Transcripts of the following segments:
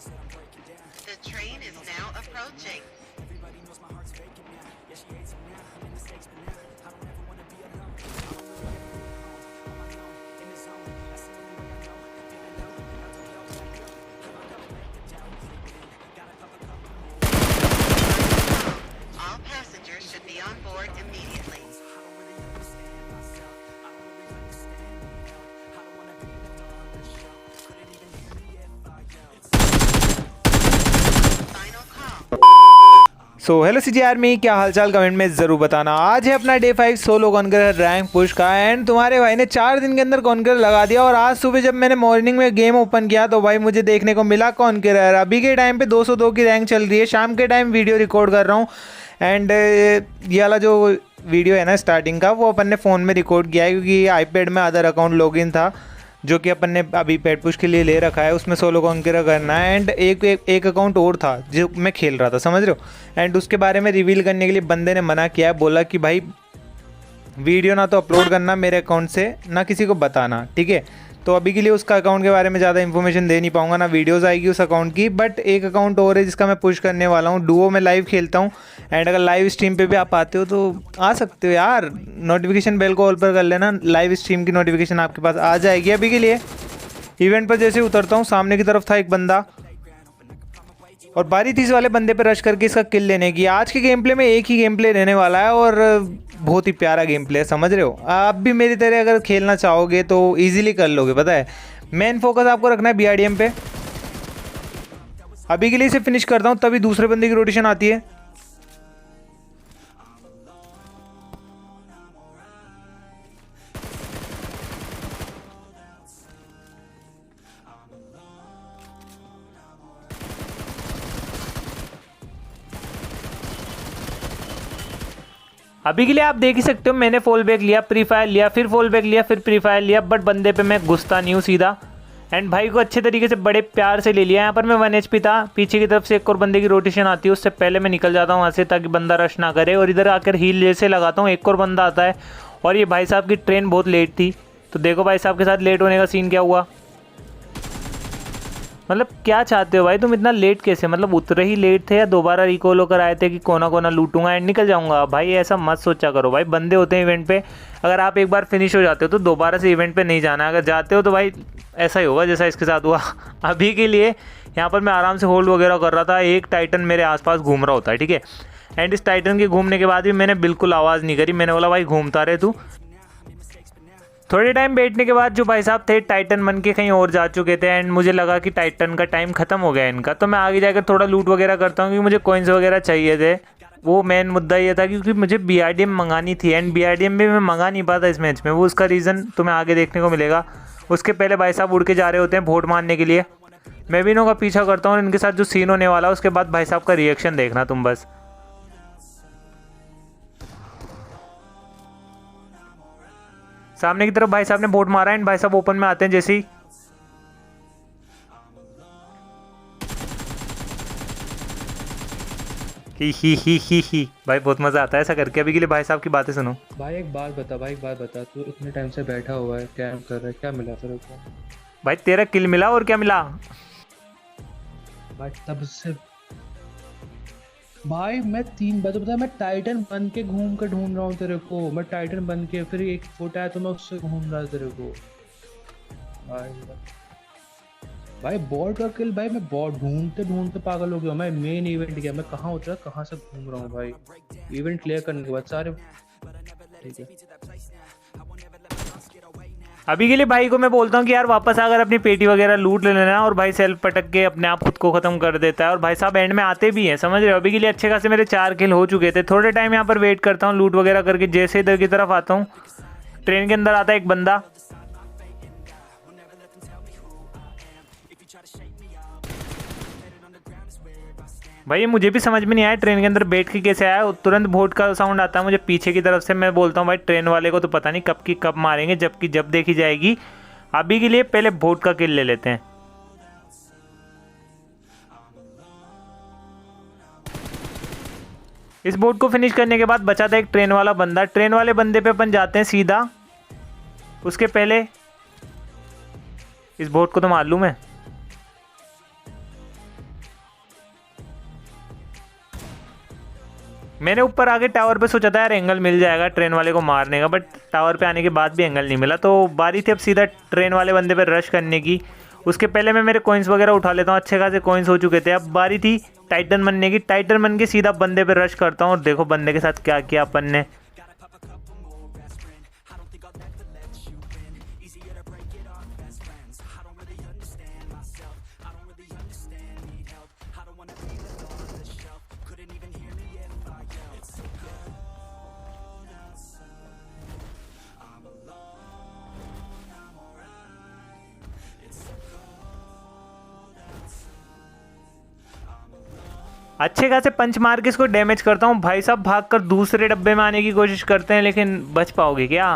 The train is now approaching. All passengers should be on board immediately. Final call. So hello CG army, क्या हालचाल comment में ज़रूर बताना। आज है अपना day 5 solo conqueror rank push का एंड तुम्हारे भाई ने 4 दिन के अंदर कॉन्करर लगा दिया। और आज सुबह जब मैंने मॉर्निंग में गेम ओपन किया तो भाई मुझे देखने को मिला कॉन्करर। अभी के टाइम पे 202 की रैंक चल रही है। शाम के टाइम वीडियो रिकॉर्ड कर रहा हूँ एंड ये वाला जो वीडियो है ना स्टार्टिंग का, वो अपन ने फ़ोन में रिकॉर्ड किया है क्योंकि आईपैड में अदर अकाउंट लॉगिन था जो कि अपन ने अभी पेट पुश के लिए ले रखा है। उसमें सोलो कॉन्करर करना है एंड एक अकाउंट और था जो मैं खेल रहा था, समझ रहे हो। एंड उसके बारे में रिवील करने के लिए बंदे ने मना किया है, बोला कि भाई वीडियो ना तो अपलोड करना मेरे अकाउंट से, ना किसी को बताना, ठीक है। तो अभी के लिए उसका अकाउंट के बारे में ज़्यादा इन्फॉर्मेशन दे नहीं पाऊंगा, ना वीडियोस आएगी उस अकाउंट की। बट एक अकाउंट और है जिसका मैं पुश करने वाला हूँ। डुओ में लाइव खेलता हूँ एंड अगर लाइव स्ट्रीम पे भी आप आते हो तो आ सकते हो यार। नोटिफिकेशन बेल को ऑल पर कर लेना, लाइव स्ट्रीम की नोटिफिकेशन आपके पास आ जाएगी। अभी के लिए इवेंट पर जैसे उतरता हूँ, सामने की तरफ था एक बंदा और बारी थी इस वाले बंदे पे रश करके इसका किल लेने की। आज के गेम प्ले में एक ही गेम प्ले रहने वाला है और बहुत ही प्यारा गेम प्ले है, समझ रहे हो। आप भी मेरी तरह अगर खेलना चाहोगे तो इजीली कर लोगे, पता है। मेन फोकस आपको रखना है BRDM पे। अभी के लिए इसे फिनिश करता हूँ, तभी दूसरे बंदे की रोटेशन आती है। अभी के लिए आप देख ही सकते हो, मैंने फॉल बैक लिया, प्री फायर लिया, फिर फॉल बैक लिया, फिर प्री फायर लिया, बट बंदे पे मैं घुसता नहीं हूँ सीधा। एंड भाई को अच्छे तरीके से बड़े प्यार से ले लिया। यहाँ पर मैं 1 HP था, पीछे की तरफ से एक और बंदे की रोटेशन आती है, उससे पहले मैं निकल जाता हूँ वहाँ से ताकि बंदा रश ना करे। और इधर आकर हील जैसे लगाता हूँ, एक और बंदा आता है। और ये भाई साहब की ट्रेन बहुत लेट थी, तो देखो भाई साहब के साथ लेट होने का सीन क्या हुआ। मतलब क्या चाहते हो भाई तुम, इतना लेट कैसे, मतलब उतरे ही लेट थे या दोबारा रिकॉल होकर आए थे कि कोना कोना लूटूंगा एंड निकल जाऊंगा। भाई ऐसा मत सोचा करो भाई, बंदे होते हैं इवेंट पे। अगर आप एक बार फिनिश हो जाते हो तो दोबारा से इवेंट पे नहीं जाना। अगर जाते हो तो भाई ऐसा ही होगा जैसा इसके साथ हुआ। अभी के लिए यहाँ पर मैं आराम से होल्ड वगैरह कर रहा था, एक टाइटन मेरे आसपास घूम रहा होता है, ठीक है। एंड इस टाइटन के घूमने के बाद भी मैंने बिल्कुल आवाज़ नहीं करी। मैंने बोला भाई घूमता रहे तू। थोड़े टाइम बैठने के बाद जो भाई साहब थे टाइटन बन के कहीं और जा चुके थे एंड मुझे लगा कि टाइटन का टाइम ख़त्म हो गया इनका। तो मैं आगे जाकर थोड़ा लूट वगैरह करता हूँ क्योंकि मुझे कॉइन्स वगैरह चाहिए थे। वो मेन मुद्दा ये था क्योंकि मुझे BRDM मंगानी थी एंड BRDM भी मैं मंगा नहीं पाता इस मैच में। वो उसका रीज़न तुम्हें आगे देखने को मिलेगा। उसके पहले भाई साहब उड़ के जा रहे होते हैं वोट मारने के लिए। मैं भी इनों का पीछा करता हूँ, इनके साथ जो सीन होने वाला है उसके बाद भाई साहब का रिएक्शन देखना तुम बस। सामने की तरफ भाई साहब ने बोट मारा एंड भाई साहब ओपन में आते हैं जैसे ही। ही भाई बहुत मजा आता है ऐसा करके। अभी के लिए भाई साहब की बातें सुनो। भाई एक बात बता, तू इतने टाइम से बैठा हुआ है, क्या कर रहा है, क्या मिला तेरे को? भाई तेरा किल मिला और क्या मिला। भाई तब से भाई मैं 3 बार तो पता है, मैं टाइटन बन के घूम कर ढूंढ रहा हूँ तेरे को। मैं टाइटन बन के फिर एक फोटो आया तो मैं उससे घूम रहा तेरे को। भाई बॉट का किल, भाई मैं बॉट ढूंढते ढूंढते पागल हो गया। मैं मेन इवेंट गया, मैं कहाँ उतरा कहाँ से घूम रहा हूँ भाई। इवेंट क्लियर करने के बाद सारे ठीक है। अभी के लिए भाई को मैं बोलता हूँ कि यार वापस आकर अपनी पेटी वगैरह लूट ले लेना। और भाई सेल्फ पटक के अपने आप खुद को ख़त्म कर देता है और भाई साहब एंड में आते भी हैं, समझ रहे हो। अभी के लिए अच्छे खासे मेरे 4 किल हो चुके थे। थोड़े टाइम यहाँ पर वेट करता हूँ लूट वगैरह करके। जैसे इधर की तरफ आता हूँ, ट्रेन के अंदर आता है एक बंदा। भाई मुझे भी समझ में नहीं आया ट्रेन के अंदर बैठ के कैसे आया। तुरंत बोट का साउंड आता है मुझे पीछे की तरफ से। मैं बोलता हूँ भाई ट्रेन वाले को तो पता नहीं कब की कब मारेंगे, जबकि जब देखी जाएगी। अभी के लिए पहले बोट का किल ले लेते हैं। इस बोट को फिनिश करने के बाद बचा था एक ट्रेन वाला बंदा। ट्रेन वाले बंदे पे अपन जाते हैं सीधा। उसके पहले इस बोट को तो मार लूँ मैं। मैंने ऊपर आके टावर पे सोचा था यार एंगल मिल जाएगा ट्रेन वाले को मारने का, बट टावर पे आने के बाद भी एंगल नहीं मिला। तो बारी थी अब सीधा ट्रेन वाले बंदे पे रश करने की। उसके पहले मैं मेरे कॉइन्स वगैरह उठा लेता हूँ, अच्छे खासे कॉइन्स हो चुके थे। अब बारी थी टाइटन बनने की। टाइटन बन के सीधा बंदे पे रश करता हूँ और देखो बंदे के साथ क्या किया अपन ने। अच्छे खासे पंच मार के इसको डैमेज करता हूँ। भाई साहब भागकर दूसरे डब्बे में आने की कोशिश करते हैं, लेकिन बच पाओगे क्या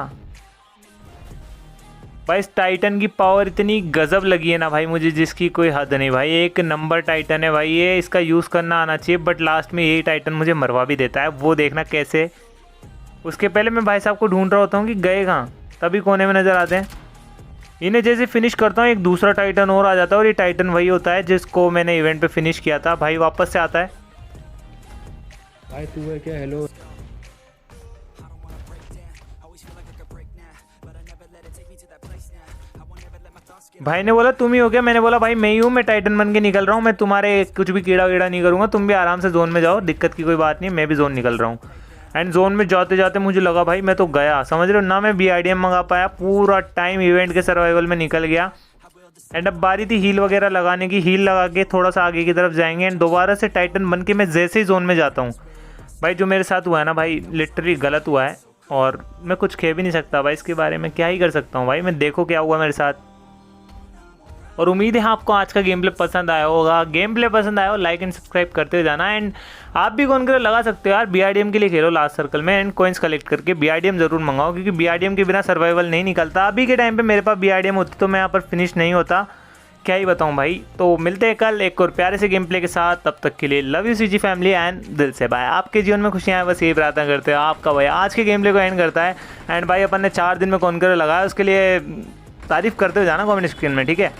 भाई? इस टाइटन की पावर इतनी गजब लगी है ना भाई मुझे, जिसकी कोई हद नहीं भाई। एक नंबर टाइटन है भाई ये, इसका यूज़ करना आना चाहिए, बट लास्ट में यही टाइटन मुझे मरवा भी देता है। वो देखना कैसे। उसके पहले मैं भाई साहब को ढूंढ रहा होता हूँ कि गए कहाँ, तभी कोने में नज़र आते हैं। इन्हें जैसे फिनिश करता हूँ एक दूसरा टाइटन और आ जाता है, और ये टाइटन वही होता है जिसको मैंने इवेंट पे फिनिश किया था। भाई वापस से आता है। भाई तू है क्या? हेलो भाई ने बोला तुम ही हो क्या? मैंने बोला भाई मैं ही हूँ, मैं टाइटन बन के निकल रहा हूँ, मैं तुम्हारे कुछ भी कीड़ा वीड़ा नहीं करूँगा, तुम भी आराम से जोन में जाओ, दिक्कत की कोई बात नहीं, मैं भी जोन निकल रहा हूँ। एंड जोन में जाते जाते मुझे लगा भाई मैं तो गया, समझ रहे हो ना, मैं BRDM मंगा पाया, पूरा टाइम इवेंट के सर्वाइवल में निकल गया। एंड अब बारी थी हील वगैरह लगाने की। हील लगा के थोड़ा सा आगे की तरफ जाएंगे एंड दोबारा से टाइटन बन के मैं जैसे ही जोन में जाता हूँ भाई, जो मेरे साथ हुआ है ना भाई लिटरली गलत हुआ है, और मैं कुछ कह भी नहीं सकता भाई इसके बारे में, क्या ही कर सकता हूँ भाई मैं। देखो क्या हुआ मेरे साथ। और उम्मीद है आपको आज का गेम प्ले पसंद आया होगा। गेम प्ले पसंद आया हो लाइक एंड सब्सक्राइब करते हुए जाना। एंड आप भी कॉन्करर लगा सकते हो यार, BRDM के लिए खेलो लास्ट सर्कल में एंड कॉइन्स कलेक्ट करके BRDM जरूर मंगाओ, क्योंकि BRDM के बिना सर्वाइवल नहीं निकलता। अभी के टाइम पे मेरे पास BRDM होती तो मैं यहाँ पर फिनिश नहीं होता, क्या ही बताऊँ भाई। तो मिलते हैं कल एक और प्यारे से गेम प्ले के साथ, तब तक के लिए love you CG family and दिल से बाय। आपके जीवन में खुशियाँ आए बस यही प्रार्थना करते हो। आपका भाई आज के गेम प्ले को एंड करता है। एंड भाई अपन ने 4 दिन में कॉन्करर लगाया, उसके लिए तारीफ करते हुए जाना कमेंट स्क्रीन में, ठीक है।